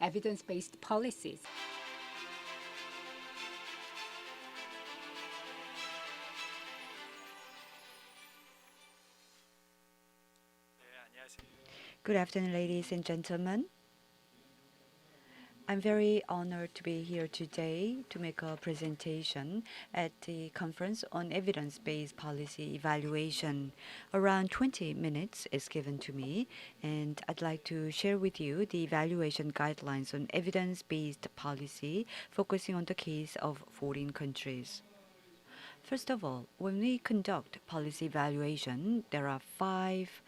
evidence-based policies. Good afternoon, ladies and gentlemen. I'm very honored to be here today to make a presentation at the conference on evidence-based policy evaluation. Around 20 minutes is given to me, and I'd like to share with you the evaluation guidelines on evidence-based policy, focusing on the case of 14 countries. First of all, when we conduct policy evaluation, there are 5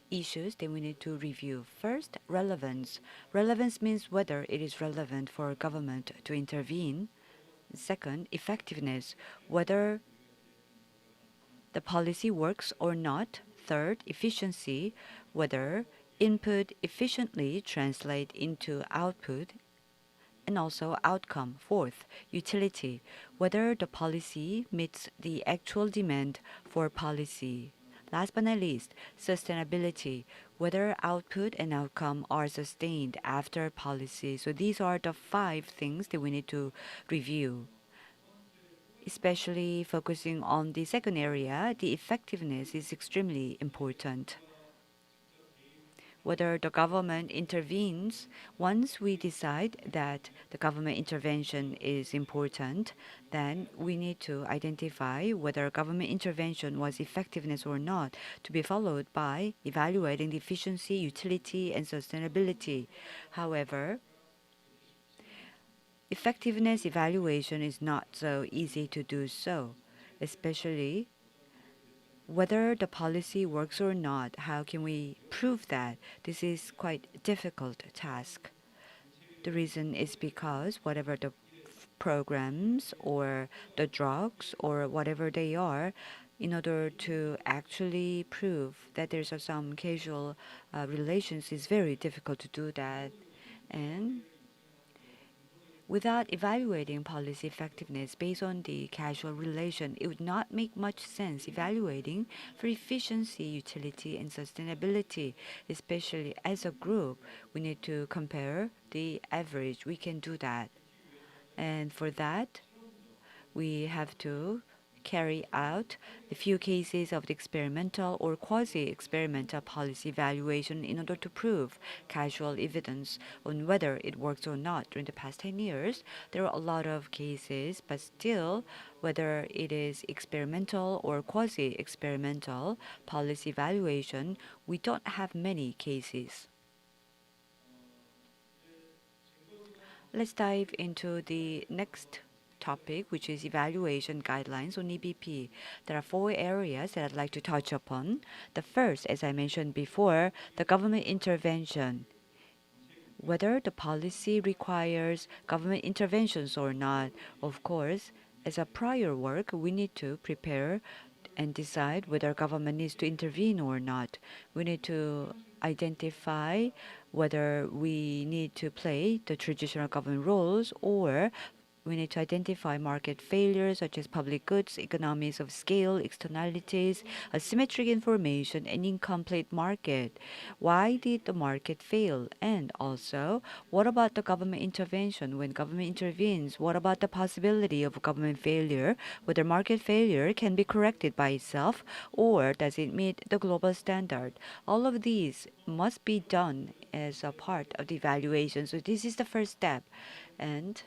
issues that we need to review. First, relevance. Relevance means whether it is relevant for government to intervene. Second, effectiveness, whether the policy works or not. Third, efficiency, whether input efficiently translate into output. And also outcome. Fourth, utility, whether the policy meets the actual demand for policy. Last but not least, sustainability, whether output and outcome are sustained after policy. So these are the 5 things that we need to review, especially focusing on the second area. The effectiveness is extremely important. Whether the government intervenes. Once we decide that the government intervention is important, then we need to identify whether government intervention was effectiveness or not, to be followed by evaluating the efficiency, utility, and sustainability. However, effectiveness evaluation is not so easy to do so, especially whether the policy works or not. How can we prove that? This is quite a difficult task. The reason is because whatever the programs or the drugs or whatever they are, in order to actually prove that there's some causal relations, is very difficult to do that. And without evaluating policy effectiveness based on the causal relation, it would not make much sense evaluating for efficiency, utility, and sustainability. Especially as a group, we need to compare the average. We can do that. And for that, we have to carry out a few cases of the experimental or quasi-experimental policy evaluation in order to prove causal evidence on whether it works or not. During the past 10 years, there are a lot of cases, but still, whether it is experimental or quasi-experimental policy evaluation, we don't have many cases. Let's dive into the next topic, which is evaluation guidelines on EBP. There are 4 areas that I'd like to touch upon. The first, as I mentioned before, the government intervention. Whether the policy requires government interventions or not. Of course, as a prior work, we need to prepare and decide whether government needs to intervene or not. We need to identify whether we need to play the traditional government roles, or we need to identify market failures such as public goods, economies of scale, externalities, asymmetric information, and incomplete market. Why did the market fail? And also, what about the government intervention? When government intervenes, what about the possibility of government failure? Whether market failure can be corrected by itself, or does it meet the global standard? All of these must be done as a part of the evaluation. So this is the first step. And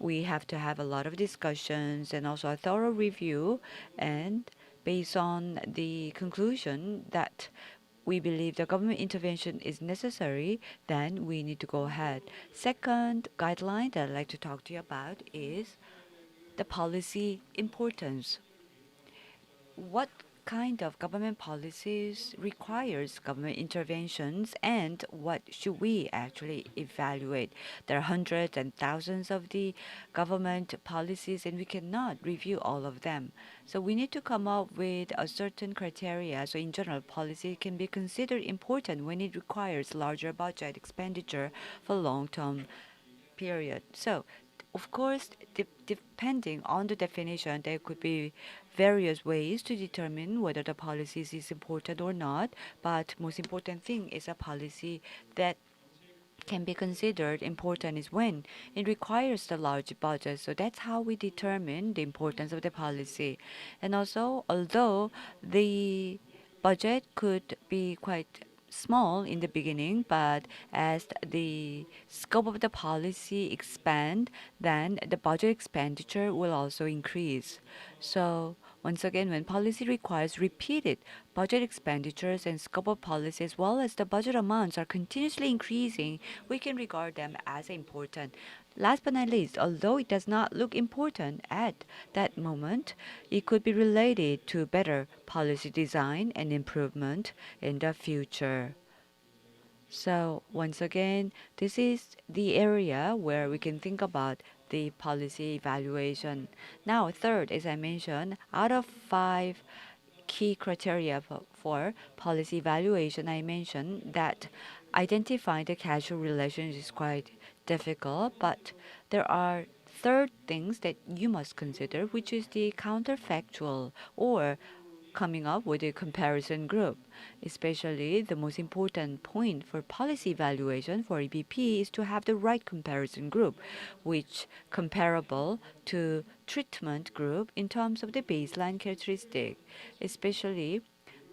we have to have a lot of discussions and also a thorough review. And based on the conclusion that we believe the government intervention is necessary, then we need to go ahead. Second guideline that I'd like to talk to you about is the policy importance. What kind of government policies requires government interventions, and what should we actually evaluate? There are hundreds and thousands of the government policies, and we cannot review all of them. So we need to come up with a certain criteria. So in general, policy can be considered important when it requires larger budget expenditure for long-term period. So, of course, depending on the definition, there could be various ways to determine whether the policy is important or not. But most important thing is a policy that can be considered important is when it requires the large budget. So that's how we determine the importance of the policy. And also, although the budget could be quite small in the beginning, but as the scope of the policy expand, then the budget expenditure will also increase. So once again, when policy requires repeated budget expenditures and scope of policy as well as the budget amounts are continuously increasing, we can regard them as important. Last but not least, although it does not look important at that moment, it could be related to better policy design and improvement in the future. So once again, this is the area where we can think about the policy evaluation. Now, third, as I mentioned, out of five key criteria for policy evaluation, I mentioned that identifying the causal relations is quite difficult, but there are third things that you must consider, which is the counterfactual or coming up with a comparison group. Especially the most important point for policy evaluation for EBP is to have the right comparison group, which comparable to treatment group in terms of the baseline characteristic. Especially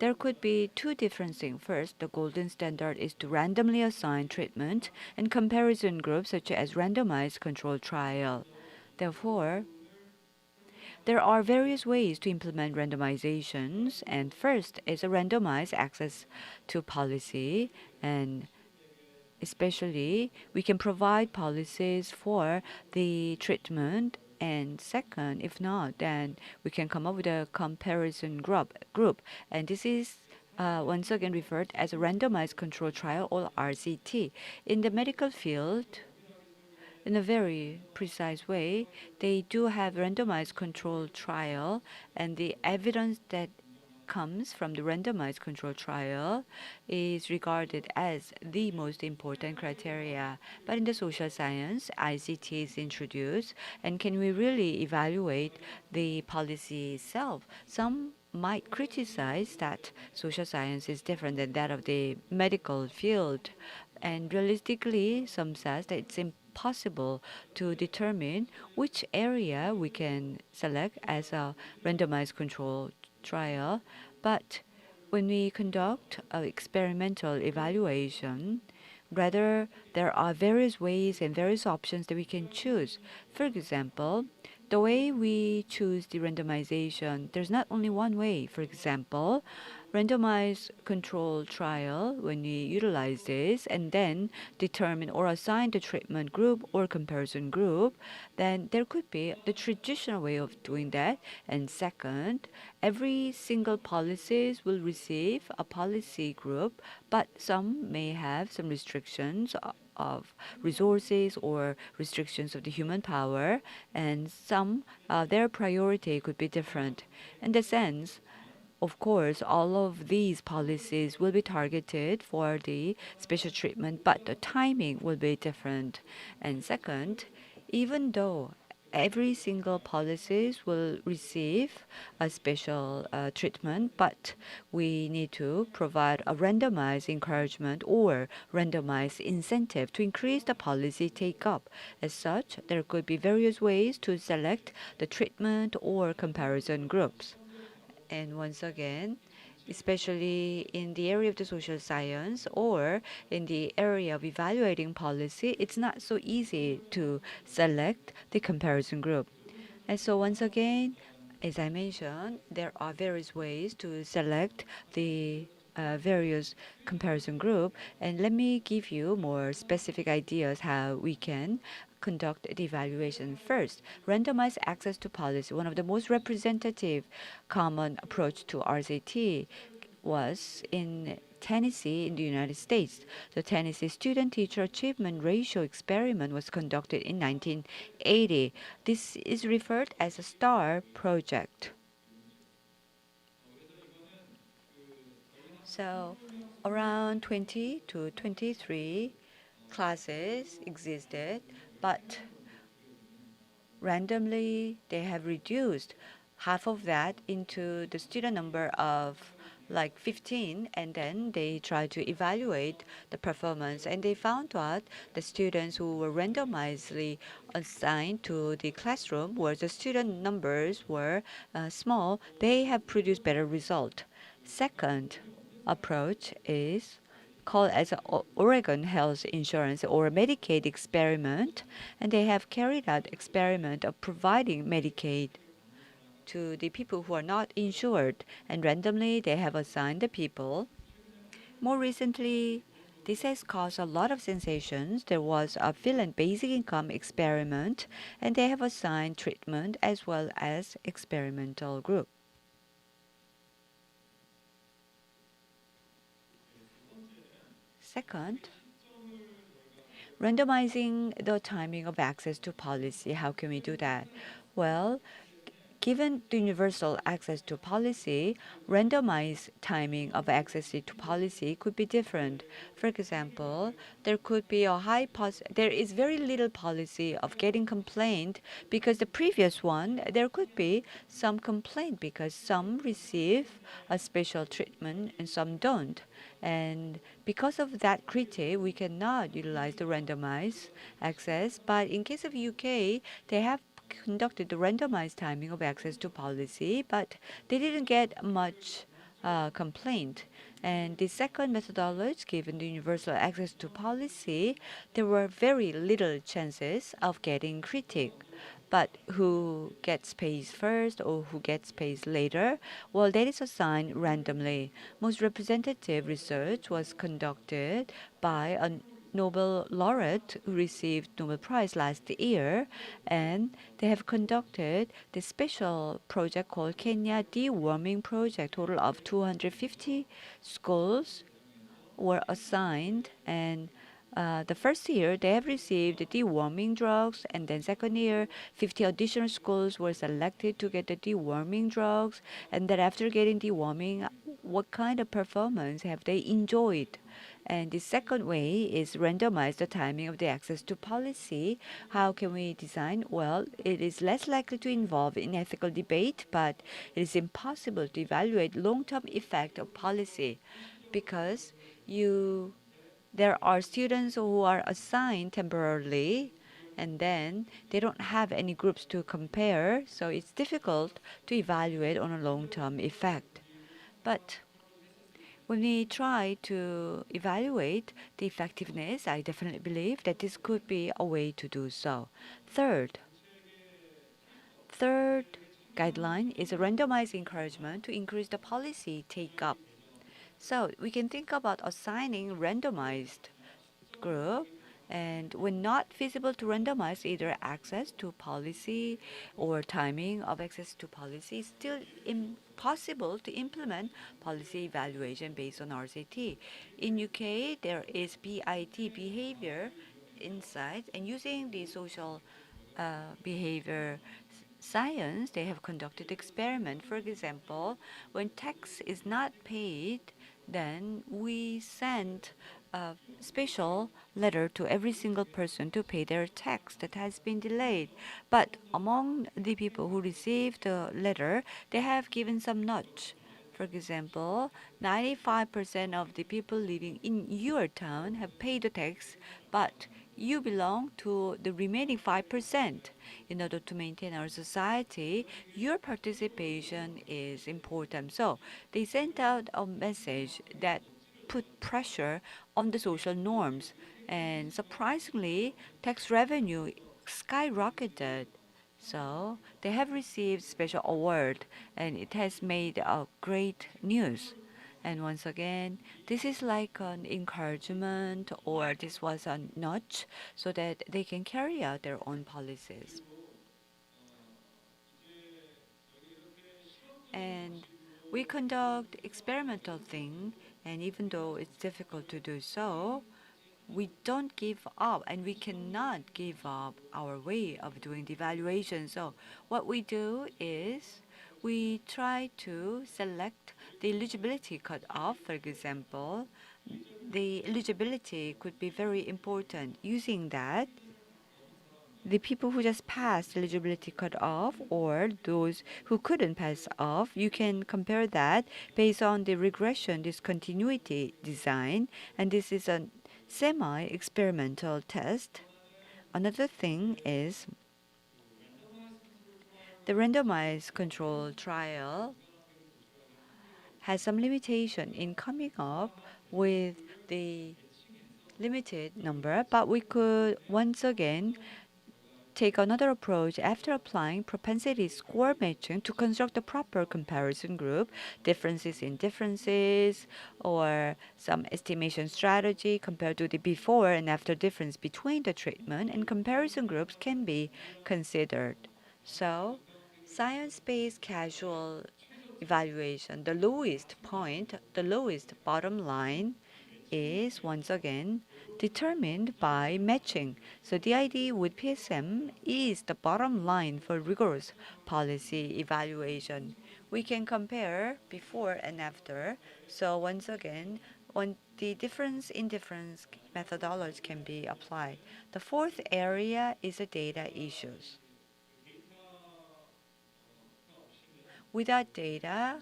there could be two different things. First, the golden standard is to randomly assign treatment and comparison groups such as randomized controlled trial. Therefore, there are various ways to implement randomizations, and first is a randomized access to policy, and especially we can provide policies for the treatment. And second, if not, then we can come up with a comparison group, and this is once again referred as a randomized control trial or RCT. In the medical field, in a very precise way, they do have randomized controlled trial, and the evidence that comes from the randomized controlled trial is regarded as the most important criteria. But in the social science, ICT is introduced, and can we really evaluate the policy itself? Some might criticize that social science is different than that of the medical field. And realistically, some says that it's impossible to determine which area we can select as a randomized control trial. But when we conduct an experimental evaluation, rather there are various ways and various options that we can choose. For example, the way we choose the randomization, there's not only one way. For example, randomized control trial, when we utilize this and then determine or assign the treatment group or comparison group, then there could be the traditional way of doing that. And second, every single policies will receive a policy group, but some may have some restrictions of resources or restrictions of the human power, and some their priority could be different. In the sense, of course, all of these policies will be targeted for the special treatment, but the timing will be different. And second, even though every single policies will receive a special treatment, but we need to provide a randomized encouragement or randomized incentive to increase the policy take up. As such, there could be various ways to select the treatment or comparison groups. And once again, especially in the area of the social science or in the area of evaluating policy, it's not so easy to select the comparison group. And so once again, as I mentioned, there are various ways to select the various comparison group. And let me give you more specific ideas how we can conduct the evaluation. First, randomized access to policy. One of the most representative common approach to RCT was in Tennessee in the United States. The Tennessee Student-Teacher Achievement Ratio experiment was conducted in 1980. This is referred as a STAR project. So around 20 to 23 classes existed, but randomly they have reduced half of that into the student number of like 15, and then they try to evaluate the performance, and they found out the students who were randomizedly assigned to the classroom where the student numbers were small, they have produced better result. Second approach is called as a Oregon Health Insurance or Medicaid experiment, and they have carried out experiment of providing Medicaid to the people who are not insured, and randomly they have assigned the people. More recently, this has caused a lot of sensations. There was a Finland basic income experiment, and they have assigned treatment as well as experimental group. Second, randomizing the timing of access to policy. How can we do that? Well, given the universal access to policy, randomized timing of access to policy could be different. For example, there could be a there is very little policy of getting complaint because the previous one, there could be some complaint because some receive a special treatment and some don't. And because of that critique, we cannot utilize the randomized access. But in case of UK, they have conducted the randomized timing of access to policy, but they didn't get much complaint. And the second methodology, given the universal access to policy, there were very little chances of getting critique. But who gets paid first or who gets paid later? Well, that is assigned randomly. Most representative research was conducted by a Nobel laureate who received Nobel Prize last year, and they have conducted the special project called Kenya Deworming Project. Total of 250 schools were assigned, and the first year they have received the deworming drugs, and then second year 50 additional schools were selected to get the deworming drugs, and then after getting deworming, what kind of performance have they enjoyed? And the second way is randomize the timing of the access to policy. How can we design? Well, it is less likely to involve in ethical debate, but it is impossible to evaluate long-term effect of policy because you there are students who are assigned temporarily and then they don't have any groups to compare, so it's difficult to evaluate on a long-term effect. But when we try to evaluate the effectiveness, I definitely believe that this could be a way to do so. Third, third guideline is a randomized encouragement to increase the policy take up. So we can think about assigning randomized group, and when not feasible to randomize either access to policy or timing of access to policy, it's still impossible to implement policy evaluation based on RCT. In UK, there is BIT, behavior insight, and using the social behavior science, they have conducted experiment. For example, when tax is not paid, then we send a special letter to every single person to pay their tax that has been delayed. But among the people who received the letter, they have given some nudge. For example, 95% of the people living in your town have paid the tax, but you belong to the remaining 5%. In order to maintain our society, your participation is important. So they sent out a message that put pressure on the social norms. And surprisingly, tax revenue skyrocketed. So they have received special award, and it has made a great news. And once again, this is like an encouragement, or this was a nudge so that they can carry out their own policies. And we conduct experimental thing, and even though it's difficult to do so, we don't give up, and we cannot give up our way of doing the evaluation. So what we do is we try to select the eligibility cutoff. For example, the eligibility could be very important. Using that, the people who just passed eligibility cutoff or those who couldn't pass off, you can compare that based on the regression discontinuity design, and this is a semi-experimental test. Another thing is the randomized control trial has some limitation in coming up with the limited number, but we could once again take another approach after applying propensity score matching to construct the proper comparison group, differences in differences, or some estimation strategy compared to the before and after difference between the treatment, and comparison groups can be considered. So, science-based casual evaluation, the lowest point, the lowest bottom line is once again determined by matching. So the idea with PSM is the bottom line for rigorous policy evaluation. We can compare before and after. So once again, when the difference in difference methodology can be applied. The fourth area is the data issues. Without data,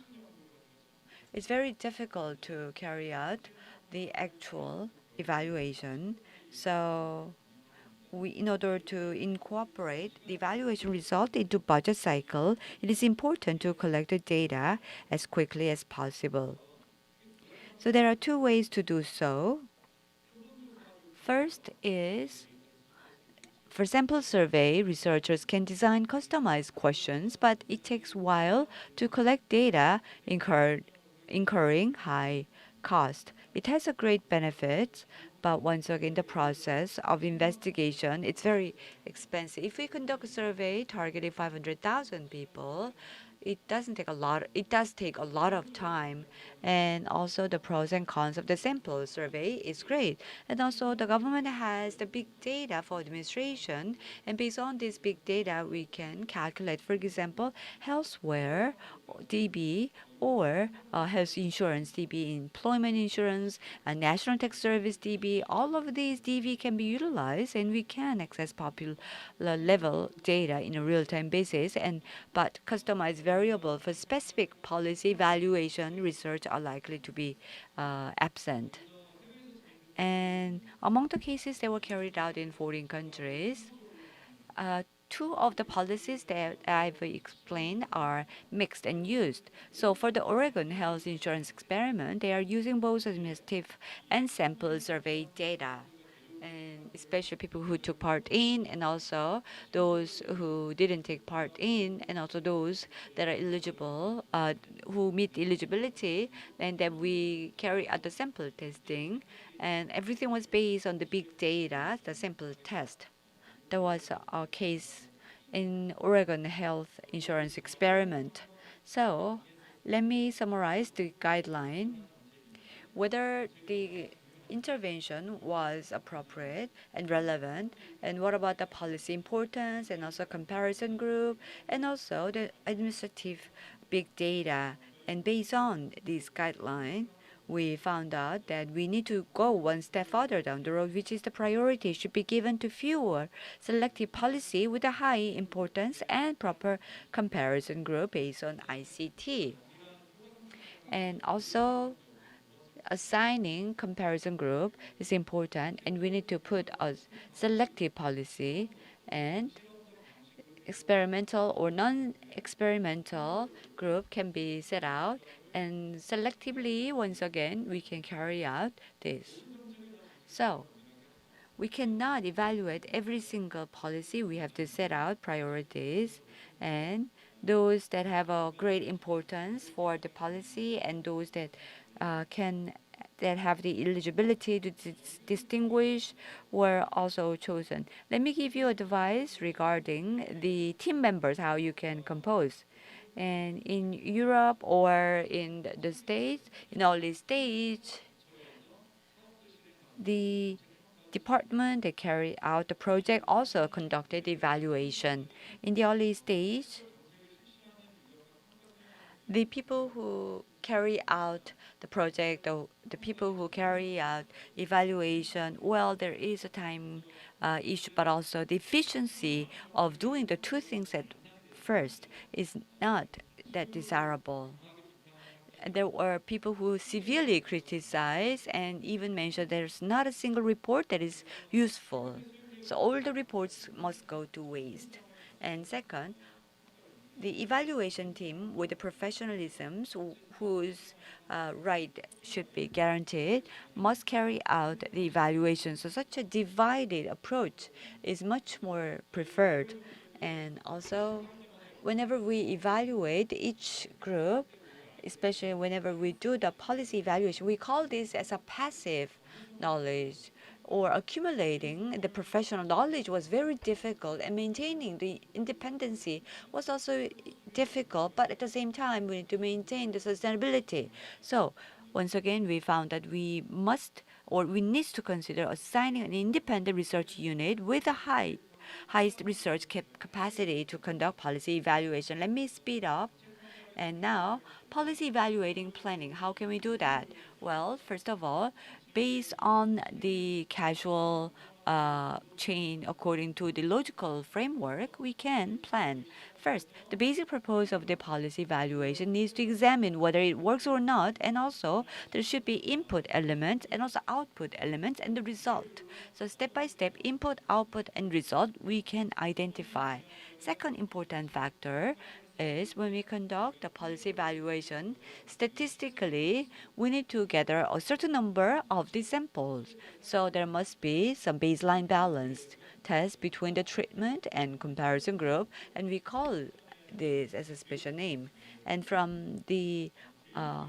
it's very difficult to carry out the actual evaluation. So in order to incorporate the evaluation result into budget cycle, it is important to collect the data as quickly as possible. So there are two ways to do so. First is for sample survey, researchers can design customized questions, but it takes a while to collect data, incurring high cost. It has a great benefit, but once again, the process of investigation, it's very expensive. If we conduct a survey targeting 500,000 people, it does take a lot of time, and also the pros and cons of the sample survey is great. And also the government has the big data for administration, and based on this big data we can calculate, for example, healthcare DB or health insurance DB, employment insurance, national tax service DB. All of these DB can be utilized, and we can access popular level data in a real-time basis. And but customized variable for specific policy evaluation research are likely to be absent. And among the cases that were carried out in foreign countries, two of the policies that I've explained are mixed and used. So for the Oregon health insurance experiment, they are using both administrative and sample survey data. And especially people who took part in, and also those who didn't take part in, and also those that are eligible, who meet eligibility, and then we carry out the sample testing, and everything was based on the big data, the sample test. There was a case in Oregon health insurance experiment. So let me summarize the guideline. Whether the intervention was appropriate and relevant, and what about the policy importance, and also comparison group, and also the administrative big data. And based on this guideline, we found out that we need to go one step further down the road, which is the priority should be given to fewer selective policy with a high importance and proper comparison group based on ICT. And also, assigning comparison group is important, and we need to put a selective policy, and experimental or non-experimental group can be set out, and selectively once again we can carry out this. So we cannot evaluate every single policy. We have to set out priorities, and those that have a great importance for the policy, and those that can that have the eligibility to distinguish were also chosen. Let me give you advice regarding the team members, how you can compose. And in Europe or in the States, in early stage, the department that carried out the project also conducted evaluation. In the early stage, the people who carry out the project, or the people who carry out evaluation, well, there is a time issue, but also the efficiency of doing the two things at first is not that desirable. And there were people who severely criticized and even mentioned there's not a single report that is useful. So all the reports must go to waste. And second, the evaluation team with the professionalism whose right should be guaranteed must carry out the evaluation. So such a divided approach is much more preferred. And also, whenever we evaluate each group, especially whenever we do the policy evaluation, we call this as a passive knowledge, or accumulating the professional knowledge was very difficult, and maintaining the independency was also difficult, but at the same time we need to maintain the sustainability. So once again, we found that we must, or we need to consider assigning an independent research unit with a highest research capacity to conduct policy evaluation. Let me speed up. And now, policy evaluating planning. How can we do that? Well, first of all, based on the causal chain according to the logical framework, we can plan. First, the basic purpose of the policy evaluation needs to examine whether it works or not, and also there should be input elements and also output elements and the result. So step by step, input, output, and result we can identify. Second important factor is when we conduct the policy evaluation, statistically, we need to gather a certain number of the samples. So there must be some baseline balanced test between the treatment and comparison group, and we call this as a special name. And from the uh,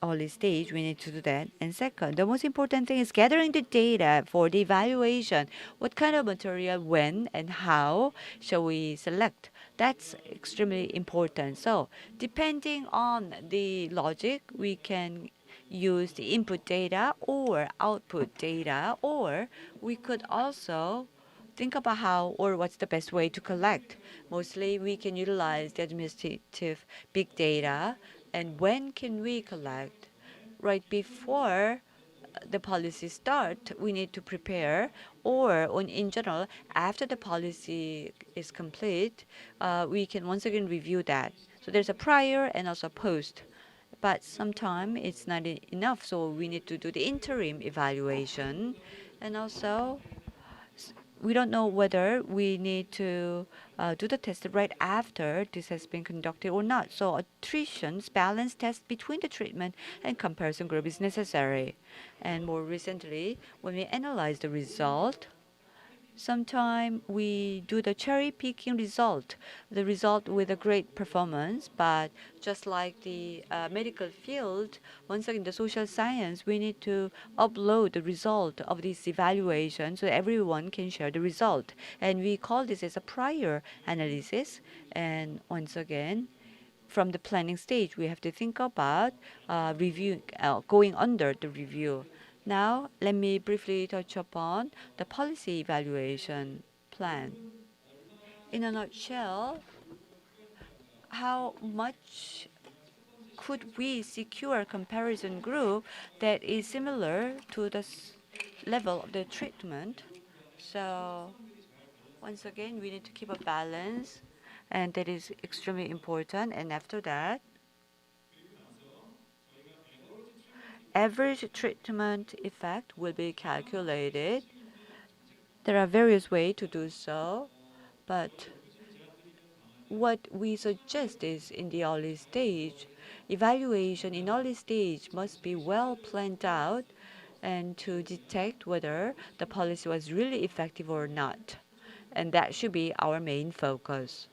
early stage, we need to do that. And second, the most important thing is gathering the data for the evaluation. What kind of material, when, and how shall we select? That's extremely important. So, depending on the logic, we can use the input data or output data, or we could also think about how or what's the best way to collect. Mostly, we can utilize the administrative big data. And when can we collect? Right before the policy start, we need to prepare, or in general, after the policy is complete, we can once again review that. So there's a prior and also post. But sometimes it's not enough, so we need to do the interim evaluation. And also, we don't know whether we need to do the test right after this has been conducted or not. So attrition's balance test between the treatment and comparison group is necessary. And more recently, when we analyze the result, sometimes we do the cherry picking result, the result with a great performance, but just like the medical field, once again, the social science, we need to upload the result of this evaluation so everyone can share the result. And we call this as a prior analysis. And once again, from the planning stage, we have to think about going under the review. Now, let me briefly touch upon the policy evaluation plan. In a nutshell, how much could we secure a comparison group that is similar to the level of the treatment? So, once again, we need to keep a balance, and that is extremely important. And after that, average treatment effect will be calculated. There are various ways to do so, but what we suggest is in the early stage, evaluation in early stage must be well planned out and to detect whether the policy was really effective or not. And that should be our main focus.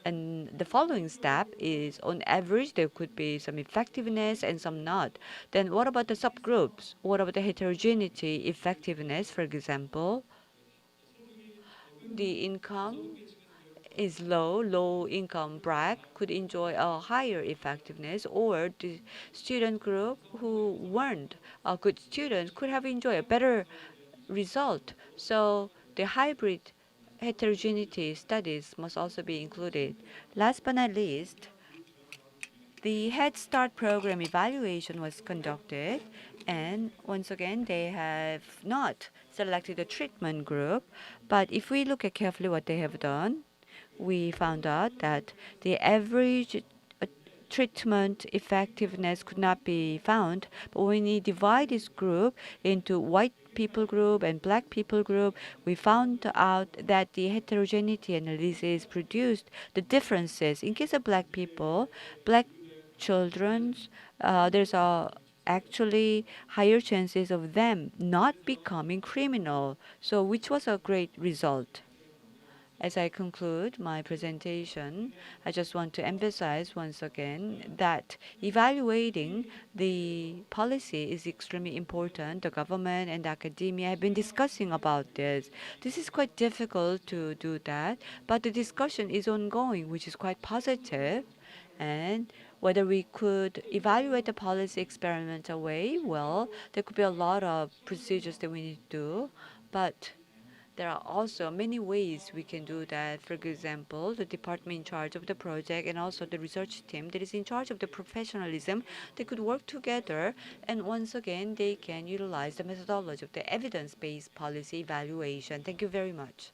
And the following step is on average, there could be some effectiveness and some not. Then what about the subgroups? What about the heterogeneity effectiveness, for example? The income is low income bracket could enjoy a higher effectiveness, or the student group who weren't good students could have enjoyed a better result. So the hybrid heterogeneity studies must also be included. Last but not least, The Head Start program evaluation was conducted, and once again, they have not selected a treatment group. But if we look at carefully what they have done, we found out that the average treatment effectiveness could not be found. But when we divide this group into white people group and black people group, we found out that the heterogeneity analysis produced the differences. In case of black people, black children's, there's a actually higher chances of them not becoming criminal. So, which was a great result. As I conclude my presentation, I just want to emphasize once again that evaluating the policy is extremely important. The government and academia have been discussing about this. This is quite difficult to do that, but the discussion is ongoing, which is quite positive. And whether we could evaluate the policy experimental way, well, there could be a lot of procedures that we need to do, but there are also many ways we can do that. For example, the department in charge of the project and also the research team that is in charge of the professionalism, they could work together, and once again, they can utilize the methodology of the evidence-based policy evaluation. Thank you very much.